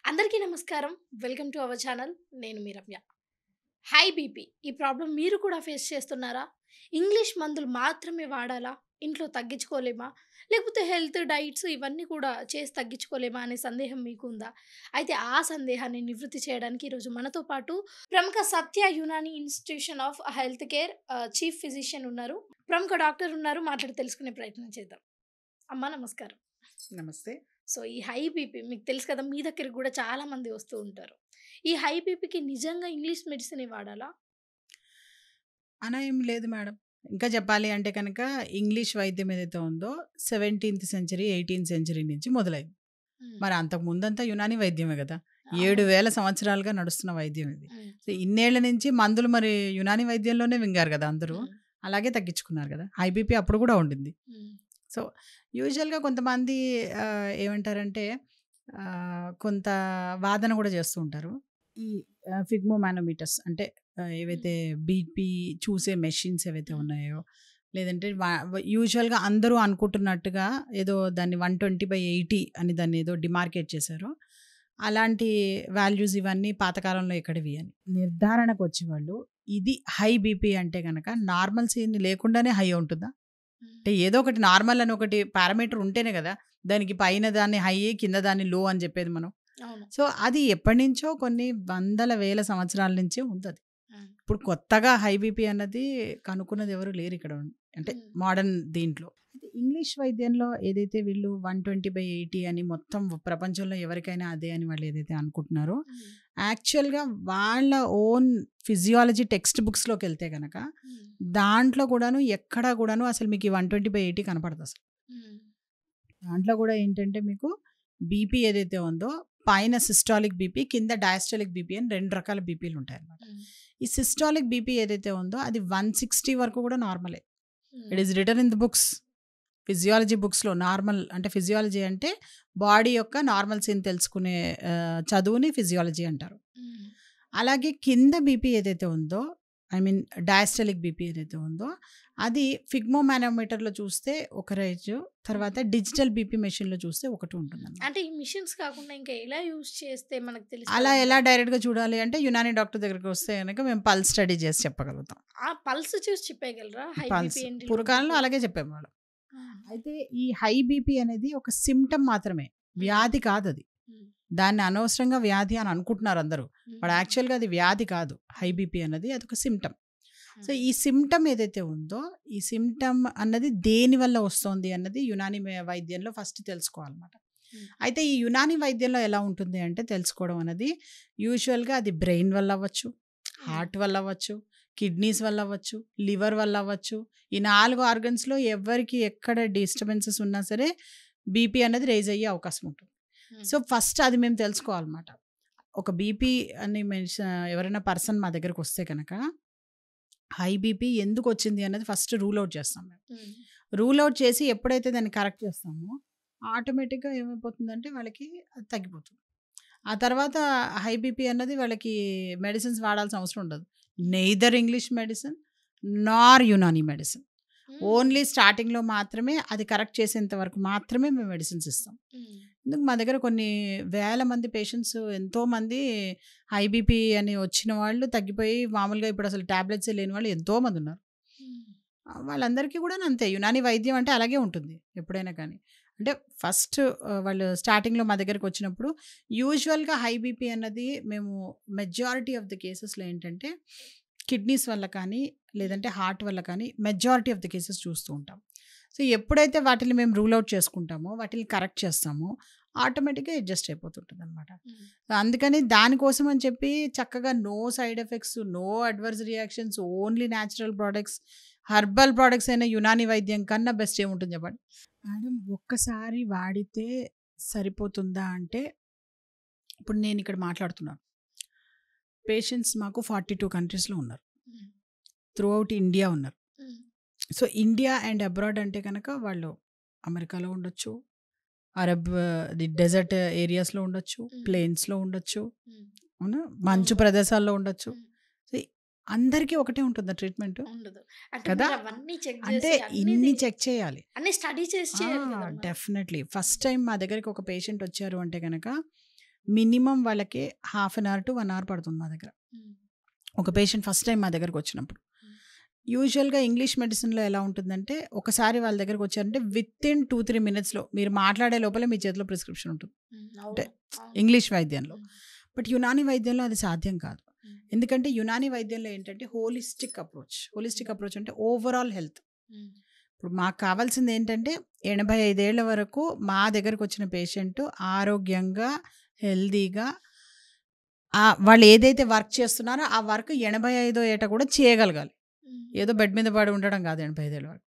అందరికీ నమస్కారం. Welcome to our channel. నేను మీ రమ్య. హై బీపీ ఈ ప్రాబ్లమ్ మీరు కూడా ఫేస్ చేస్తున్నారా? ఇంగ్లీష్ మందులు మాత్రమే వాడాలా? ఇంట్లో తగ్గించుకోలేమా? లేకపోతే హెల్త్, డైట్స్ ఇవన్నీ కూడా చేసి తగ్గించుకోలేమా అనే సందేహం మీకు ఉందా? అయితే ఆ సందేహాన్ని నివృత్తి చేయడానికి ఈరోజు మనతో పాటు ప్రముఖ Satya Unani institution of health care chief physician ఉన్నారు. ప్రముఖ డాక్టర్ ఉన్నారు. మాట్లాడి తెలుసుకునే ప్రయత్నం చేద్దాం. అమ్మ నమస్కారం. నమస్తే. సో, ఈ హై బీపీ మీకు తెలుసు కదా! మీ దగ్గరికి గూడా చాలామంది వస్తూ ఉంటారు. ఈ హై బీపీకి నిజంగా ఇంగ్లీష్ మెడిసినే వాడాలా? అలా ఏం లేదు మేడం. ఇంకా చెప్పాలి అంటే కనుక ఇంగ్లీష్ వైద్యం ఏదైతే ఉందో 17థ్ సెంచరీ, 18థ్ సెంచరీ నుంచి మొదలైంది. హ్మ్. మరి అంతకు ముందంతా యునాని వైద్యమే గదా! అవును. 7000 సంవత్సరాలుగా నడుస్తున్న వైద్యం ఇది. హ్మ్. సో, ఇన్నేళ్ల నుంచి మందులు మరి యునాని వైద్యంలోనే మింగారు గదా అందరూ. హ్మ్. అలాగే తగ్గించుకున్నారు గదా! హై బీపీ అప్పుడు కూడా ఉండింది. హ్మ్. సో, యూజువల్‌గా కొంతమంది ఏమంటారంటే కొంత వాదన కూడా చేస్తూ ఉంటారు. ఈ ఫిగ్మోమానోమీటర్స్ అంటే ఏవైతే బీపీ చూసే మెషిన్స్ ఏవైతే హ్మ్. ఉన్నాయో, లేదంటే యూజువల్‌గా అందరూ అనుకుంటున్నట్టుగా ఏదో దాన్ని 120/80 అని దాన్ని ఏదో డిమార్కేట్ చేశారు. అలాంటి వాల్యూస్ ఇవన్నీ పాతకాలంలో ఎక్కడివి అని. నిర్ధారణకు వచ్చేవాళ్ళు ఇది హై బీపీ అంటే గనక నార్మల్సీని లేకుండానే హై ఉంటుందా? అంటే హ్మ్. ఏదో ఒకటి నార్మల్ అని ఒకటి పారామీటర్ ఉంటేనే కదా! దానికి పైన దాన్ని హై, కింద దాన్ని లో అని చెప్పేది మనం. అవును. సో, అది ఎప్పటినుంచో కొన్ని వందల, వేల సంవత్సరాల నుంచే ఉందది. హ్మ్. ఇప్పుడు కొత్తగా హై బీపీ అన్నది కనుక్కున్నది ఎవరు లేరు ఇక్కడ. అంటే హ్మ్. మోడర్న్ దీంట్లో. అయితే ఇంగ్లీష్ వైద్యంలో ఏదైతే వీళ్ళు 120/80 అని మొత్తం ప్రపంచంలో ఎవరికైనా అదే అని వాళ్ళు ఏదైతే అనుకుంటున్నారో, హ్మ్. యాక్చువల్‌గా వాళ్ళ ఓన్ ఫిజియాలజీ టెక్స్ట్ బుక్స్‌లోకెళ్తే గనక హ్మ్. దాంట్లో కూడాను ఎక్కడా కూడాను అసలు మీకు ఈ 120/80 కనపడదసలు. హ్మ్. దాంట్లో కూడా ఏంటంటే మీకు బీపీ ఏదైతే ఉందో పైన సిస్టాలిక్ బీపీ, కింద డయాస్టాలిక్ బీపీ అని 2 రకాల బీపీలు ఉంటాయన్నమాట. హ్మ్. ఈ సిస్టాలిక్ బీపీ ఏదైతే ఉందో అది 160 వరకు కూడా నార్మలే. ఇట్ హ్మ్. Is return in the books. Physiology బుక్స్‌లో నార్మల్ అంటే ఫిజియాలజీ అంటే బాడీ యొక్క నార్మల్సీని తెలుసుకునే చదువుని ఫిజియాలజీ అంటారు. హ్మ్. అలాగే కింద బీపీ ఏదైతే ఉందో ఐ మీన్ డయాస్టలిక్ బీపీ ఏదైతే ఉందో అది ఫిగ్మోమానోమీటర్‌లో చూస్తే ఒక రేంజు, తర్వాత హ్మ్. డిజిటల్ బీపీ మెషిన్‌లో చూస్తే ఒకటి ఉంటుందన్నమాట. అంటే ఈ మిషన్స్ కాకుండా ఇంకా ఎలా యూజ్ చేస్తే మనకు అలా తెలుస్తదంటారు? ఎలా డైరెక్ట్‌గా చూడాలి అంటే యునాని డాక్టర్ దగ్గరికి వస్తే గనక మేము పల్స్ స్టడీ చేసి చెప్పగలుగుతాం. ఆ పల్స్ చూసి చెప్పేయగలరా? హై పల్స్ బీపీ ఏంటి? లో పూర్వకాలంలో బీపీ? అలాగే చెప్పేవాళ్ళం. ఆహా! అయితే ఈ హై బీపీ అనేది ఒక సిమ్టమ్ మాత్రమే. హ్మ్. వ్యాధి కాదది. హ్మ్. దాన్ని అనవసరంగా వ్యాధి అని అనుకుంటున్నారు అందరూ. బట్ హ్మ్. యాక్చువల్‌గా అది వ్యాధి కాదు. హై హ్మ్. బీపీ అన్నది అదొక సిమ్టమ్. సో, హ్మ్. ఈ సిమ్టమ్ ఏదైతే ఉందో, ఈ సిమ్టమ్ అన్నది దేనివల్ల వస్తోంది అన్నది యునాని వైద్యంలో ఫస్ట్ తెలుసుకోవాలన్నమాట. హ్మ్. అయితే ఈ యునాని వైద్యంలో ఎలా ఉంటుంది అంటే తెలుసుకోవడం అనేది యూజువల్‌గా అది బ్రెయిన్ వల్ల అవ్వచ్చు, హ్మ్. హార్ట్ వల్ల అవ్వచ్చు, కిడ్నీస్ వల్ల అవ్వచ్చు, లివర్ వల్ల అవ్వచ్చు. ఈ 4 ఆర్గన్స్‌లో ఎవ్వరికి ఎక్కడ డిస్టర్బెన్సెస్ ఉన్నా సరే బీపీ అనేది రైజ్ అయ్యే అవకాశం ఉంటుంది. హ్మ్. సో, ఫస్ట్ అది మేము తెలుసుకోవాలన్నమాట. ఒక బీపీ అని ఎవరైనా పర్సన్ మా దగ్గరకొస్తే గనక హై బీపీ ఎందుకొచ్చింది అన్నది ఫస్ట్ రూల్ ఔట్ చేస్తాం మేము. హ్మ్. రూల్ ఔట్ చేసి ఎప్పుడైతే దాన్ని కరెక్ట్ చేస్తామో ఆటోమేటిక్‌గా ఏమైపోతుందంటే వాళ్ళకి అది తగ్గిపోతుంది. ఆ తర్వాత హై బీపీ అన్నది వాళ్ళకి మెడిసిన్స్ వాడాల్సిన అవసరం ఉండదు. నెయిదర్ ఇంగ్లీష్ మెడిసిన్ నార్ యునాని మెడిసిన్. హ్మ్. ఓన్లీ స్టార్టింగ్‌లో మాత్రమే అది కరెక్ట్ చేసేంత వరకు మాత్రమే మేము మెడిసిన్స్ ఇస్తాం. హ్మ్. ఎందుకు మా దగ్గర కొన్ని వేల మంది పేషెంట్స్ ఎంతోమంది హై బీపీ అని వచ్చిన వాళ్ళు తగ్గిపోయి మామూలుగా ఇప్పుడు అసలు టాబ్లెట్సే లేని వాళ్ళు ఎంతోమంది ఉన్నారు. హ్మ్. వాళ్ళందరికీ కూడా అంతే యునాని వైద్యం అంటే అలాగే ఉంటుంది ఎప్పుడైనా కానీ. అంటే ఫస్ట్ వాళ్ళు స్టార్టింగ్‌లో మా దగ్గరికి వచ్చినప్పుడు యూజువల్‌గా హై బీపీ అన్నది మేము మెజారిటీ ఆఫ్ ది కేసెస్‌లో ఏంటంటే కిడ్నీస్ వల్ల కానీ, లేదంటే హార్ట్ వల్ల కానీ మెజారిటీ ఆఫ్ ది కేసెస్ చూస్తూ ఉంటాం. సో, ఎప్పుడైతే వాటిని మేము రూల్ ఔట్ చేసుకుంటామో, వాటిని కరెక్ట్ చేస్తామో ఆటోమేటిక్‌గా అడ్జస్ట్ అయిపోతుంటదనమాట. హ్మ్. అందుకని దానికోసం అని చెప్పి చక్కగా no side effects, no adverse reactions, only natural products, herbal products అయిన యునాని వైద్యం కన్నా బెస్ట్ ఏముంటుంది చెప్పండి? మేడం ఒక్కసారి వాడితే సరిపోతుందా అంటే, ఇప్పుడు నేను ఇక్కడ మాట్లాడుతున్నాను. పేషెంట్స్ మాకు 42 కంట్రీస్‌లో ఉన్నారు. హ్మ్. త్రూఔట్ ఇండియా ఉన్నారు. హ్మ్. సో, ఇండియా అండ్ అబ్రాడ్ అంటే గనక వాళ్ళు అమెరికాలో ఉండొచ్చు, అరబ్ ది డెజర్ట్ ఏరియాస్‌లో ఉండొచ్చు, హ్మ్. ప్లెయిన్స్‌లో ఉండొచ్చు, హ్మ్. అవునా? మంచు అవును. ప్రదేశాల్లో ఉండొచ్చు. హ్మ్. సో, అందరికీ ఒకటే ఉంటుందా ట్రీట్‌మెంటు? ఉండదు. అంటే కదా! మీరవన్నీ చెక్ అంటే జేసి ఇన్ని చెక్ చేయాలి. అన్నీ స్టడీ చేసి ఆ! చేయాలి కదా మరి. డెఫినెట్‌లీ. ఫస్ట్ టైమ్ మా దగ్గరికి ఒక పేషెంట్ వచ్చారు అంటే గనక మినిమం వాళ్ళకి half an hour to 1 hour పడుతుంది మా దగ్గర. హ్మ్. ఒక పేషెంట్ ఫస్ట్ టైం మా దగ్గరకు వచ్చినప్పుడు. యూజువల్‌గా ఇంగ్లీష్ మెడిసిన్‌లో ఎలా ఉంటుందంటే, ఒకసారి వాళ్ళ దగ్గరకు వచ్చారంటే వితిన్ 2-3 మినిట్స్‌లో మీరు మాట్లాడే లోపలే మీ చేతిలో ప్రిస్క్రిప్షన్ ఉంటుంది హ్మ్. అంటే అవును. అవును. ఇంగ్లీష్ వైద్యంలో. హ్మ్. బట్ యునాని వైద్యంలో అది సాధ్యం కాదు. హ్మ్. ఎందుకంటే యునాని వైద్యంలో ఏంటంటే హోలిస్టిక్ అప్రోచ్. హోలిస్టిక్ అప్రోచ్ అంటే ఓవరాల్ హెల్త్. హ్మ్. ఇప్పుడు మాకు కావాల్సింది ఏంటంటే 85 ఏళ్ల వరకు మా దగ్గరకు వచ్చిన పేషెంట్ ఆరోగ్యంగా, హెల్తీగా వాళ్ళు ఏదైతే వర్క్ చేస్తున్నారో ఆ వర్క్ 85వ ఏట కూడా చేయగలగాలి. హ్మ్. ఏదో బెడ్ మీద పడి ఉండడం కాదు 85 ఏళ్ళ వరకు.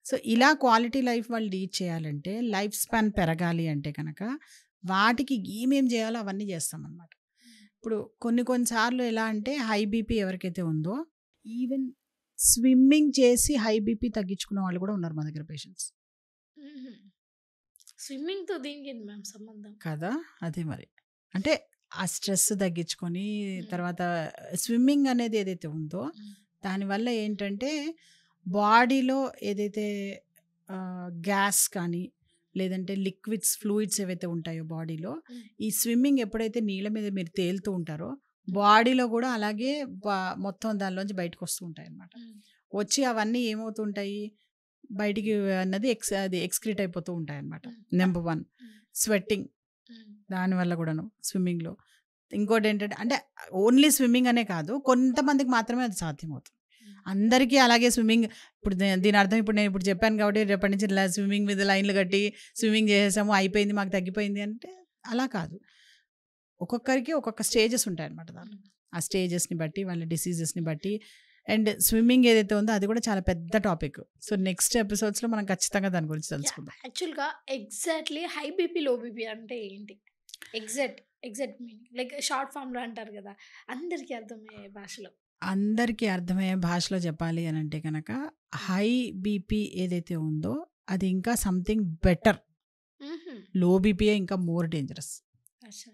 సో, ఇలా క్వాలిటీ లైఫ్ వాళ్ళు లీడ్ చేయాలంటే, లైఫ్ స్పాన్ పెరగాలి అంటే కనుక, వాటికి ఏమేం చేయాలో అవన్నీ చేస్తామనమాట. ఇప్పుడు కొన్ని కొన్ని సార్లు ఎలా అంటే హై బీపీ ఎవరికైతే ఉందో, ఈవెన్ స్విమ్మింగ్ చేసి హై బీపీ తగ్గించుకున్న వాళ్ళు కూడా ఉన్నారు మా దగ్గర పేషెంట్స్. హుహు. స్విమ్మింగ్‌తో దీనికేంటి మ్యామ్ సంబంధం? కదా! అదే మరి. అంటే ఆ స్ట్రెస్ తగ్గించుకొని హ్మ్. తర్వాత స్విమ్మింగ్ అనేది ఏదైతే ఉందో, హ్మ్. దానివల్ల ఏంటంటే బాడీలో ఏదైతే గ్యాస్ కానీ లేదంటే లిక్విడ్స్ ఫ్లూయిడ్స్ ఏవైతే ఉంటాయో బాడీలో, హ్మ్. ఈ స్విమ్మింగ్ ఎప్పుడైతే నీళ్ళ మీద మీరు తేలుతూ ఉంటారో బాడీలో కూడా అలాగే మొత్తం దానిలోంచి బయటకు వస్తూ ఉంటాయి అన్నమాట. హ్మ్. వచ్చి అవన్నీ ఏమవుతుంటాయి బయటికి అన్నది అది ఎక్స్క్రీట్ అయిపోతూ ఉంటాయి అన్నమాట. హ్మ్. నెంబర్ 1 హ్మ్. స్వెట్టింగ్ హ్మ్. దానివల్ల కూడాను స్విమ్మింగ్లో. ఇంకోటి ఏంటంటే అంటే ఓన్లీ స్విమ్మింగ్ అనే కాదు, కొంతమందికి మాత్రమే అది సాధ్యమవుతుంది. హ్మ్. అందరికీ అలాగే స్విమ్మింగ్ ఇప్పుడు దీని అర్థం ఇప్పుడు నేను ఇప్పుడు చెప్పాను కాబట్టి రేపటి నుంచి ఇలా స్విమ్మింగ్ మీద లైన్లు కట్టి స్విమ్మింగ్ చేసేసాము అయిపోయింది మాకు తగ్గిపోయింది అంటే అలా కాదు. ఒక్కొక్కరికి ఒక్కొక్క స్టేజెస్ ఉంటాయన్నమాట దాంట్లో. హ్మ్. ఆ స్టేజెస్ని బట్టి వాళ్ళ డిసీజెస్ని బట్టి అండ్ స్విమ్మింగ్ ఏదైతే ఉందో అది కూడా చాలా పెద్ద టాపిక్. సో నెక్స్ట్ ఎపిసోడ్స్లో మనం ఖచ్చితంగా దాని గురించి యాహ్! తెలుసుకుందాం. యాక్చువల్‌గా exactly high BP, low BP అంటే ఏంటి? ఎగ్జాక్ట్ మీనింగ్ లైక్ షార్ట్ ఫార్మ్‌లో అంటారు గదా! అందరికీ అర్థమయ్యే భాషలో. అందరికీ అర్థమయ్యే భాషలో చెప్పాలి అని అంటే కనుక హై బీపీ ఏదైతే ఉందో అది ఇంకా సంథింగ్ బెటర్. హుహు. లో బీపీయే ఇంకా మోర్ డేంజరస్. అచ్చా!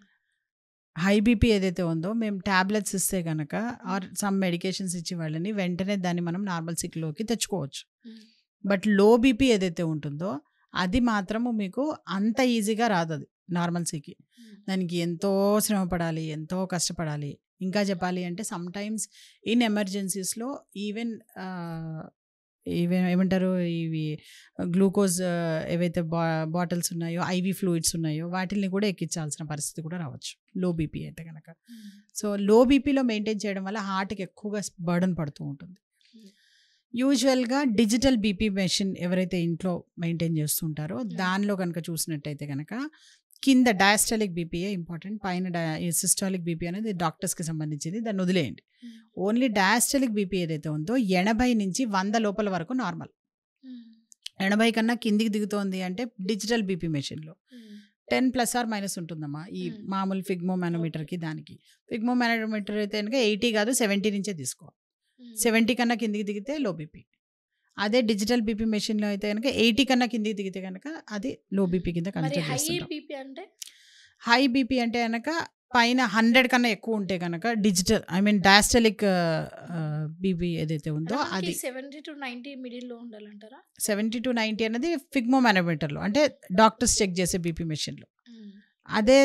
హై బీపీ ఏదైతే ఉందో మేము టాబ్లెట్స్ ఇస్తే కనుక ఆర్ సమ్ మెడికేషన్స్ ఇచ్చి వాళ్ళని వెంటనే దాన్ని మనం నార్మల్ సిక్లోకి తెచ్చుకోవచ్చు. హ్మ్. బట్ లో బీపీ ఏదైతే ఉంటుందో అది మాత్రము మీకు అంత ఈజీగా రాదు అది నార్మల్ సికి. హ్మ్. దానికి ఎంతో శ్రమ పడాలి, ఎంతో కష్టపడాలి. ఇంకా చెప్పాలి అంటే సమ్‌టైమ్స్ ఇన్ ఎమర్జెన్సీస్‌లో ఈవెన్ ఏమంటారు ఇవి గ్లూకోజ్ ఏవైతే బాటిల్స్ ఉన్నాయో, ఐవీ ఫ్లూయిడ్స్ ఉన్నాయో వాటిల్ని కూడా ఎక్కించాల్సిన పరిస్థితి కూడా రావచ్చు లో బీపీ అయితే గనక. హ్మ్. సో లో బీపీలో మెయింటైన్ చేయడం వల్ల హార్ట్‌కి ఎక్కువగా బర్డెన్ పడుతూ ఉంటుంది. హ్మ్. యూజువల్‌గా డిజిటల్ బీపీ మెషిన్ ఎవరైతే ఇంట్లో మెయింటైన్ చేస్తుంటారో దానిలో కనుక చూసినట్టయితే గనక కింద డయాస్టాలిక్ బీపీయే ఇంపార్టెంట్. పైన సిస్టాలిక్ బీపీ అనేది డాక్టర్స్‌కి సంబంధించింది. దాన్ని వదిలేయండి. హ్మ్. ఓన్లీ డయాస్టాలిక్ బీపీ ఏదైతే ఉందో 80 నుంచి 100 లోపల వరకు నార్మల్. హ్మ్. 80 కన్నా కిందికి దిగుతోంది అంటే డిజిటల్ బీపీ మెషిన్‌లో హ్మ్. 10 ప్లస్ ఆర్ మైనస్ ఉంటుందమ్మా. ఈ హ్మ్. మామూలు ఫిగ్మో మానోమీటర్‌కి దానికి. ఫిగ్మో మానోమీటర్ అయితే కనుక 80 కాదు 70 నుంచే తీసుకోవాలి. హ్మ్. 70 కన్నా కిందికి దిగితే లో బీపీ. అదే డిజిటల్ బీపీ మెషిన్‌లో అయితే గనుక 80 కన్నా కిందికి దిగితే గనక అది లో బీపీ కింద మరి కన్సిడర్ హై చేస్తుంటాం. బీపీ అంటే? హై బీపీ అంటే గనక పైన 100 కన్నా ఎక్కువ ఉంటే గనక డిజిటల్ డయాస్టాలిక్ బీపీ ఏదైతే ఉందో అంటే మనకి అది 70-90 మిడిల్‌లో ఉండాలంటారా? 70-90 అనేది ఫిగ్మో మానోమీటర్‌లో అంటే డాక్టర్స్ చెక్ చేసే బీపీ మెషిన్‌లో. హ్మ్. అదే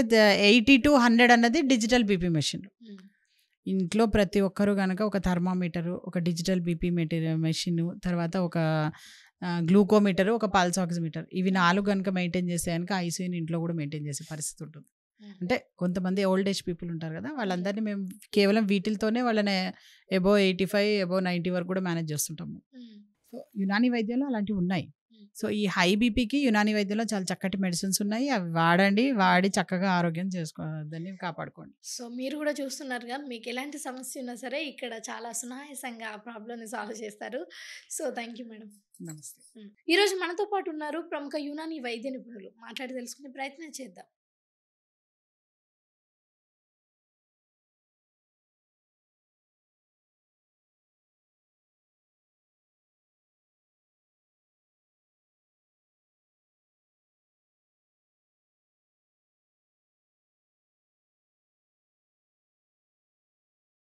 80-100 అన్నది డిజిటల్ బీపీ మెషిన్‌లో. హ్మ్. ఇంట్లో ప్రతి ఒక్కరు గనక ఒక థర్మామీటరు, ఒక డిజిటల్ బీపీ మెషిను, తర్వాత ఒక గ్లూకోమీటరు, ఒక పల్స్ ఆక్సిమీటర్ ఇవి 4 గనుక మెయింటైన్ చేస్తే గనుక ఐసీయూని ఇంట్లో కూడా మెయింటైన్ చేసే పరిస్థితి ఉంటుంది. హ్మ్. అంటే కొంతమంది ఓల్డ్ ఏజ్ పీపుల్ ఉంటారు కదా! వాళ్ళందరినీ మేము కేవలం వీటిలతోనే వాళ్ళని అబోవ్ 85, అబోవ్ 90 వరకు కూడా మేనేజ్ చేస్తుంటాము. హ్మ్. సో, యునాని వైద్యంలో అలాంటివి ఉన్నాయి. హ్మ్. సో, ఈ హై బీపీకి యునాని వైద్యంలో చాలా చక్కటి మెడిసిన్స్ ఉన్నాయి. అవి వాడండి. వాడి చక్కగా ఆరోగ్యం దాన్ని కాపాడుకోండి. సో, మీరు గూడా చూస్తున్నారుగా మీకెలాంటి సమస్య ఉన్నా సరే ఇక్కడ చాలా సునాయాసంగా ఆ ప్రాబ్లమ్‌ని సాల్వ్ చేస్తారు. So, thank you madam. నమస్తే. ఈరోజు మనతో పాటు ఉన్నారు ప్రముఖ యునానీ వైద్య నిపుణులు. మాట్లాడి తెలుసుకునే ప్రయత్నం చేద్దాం.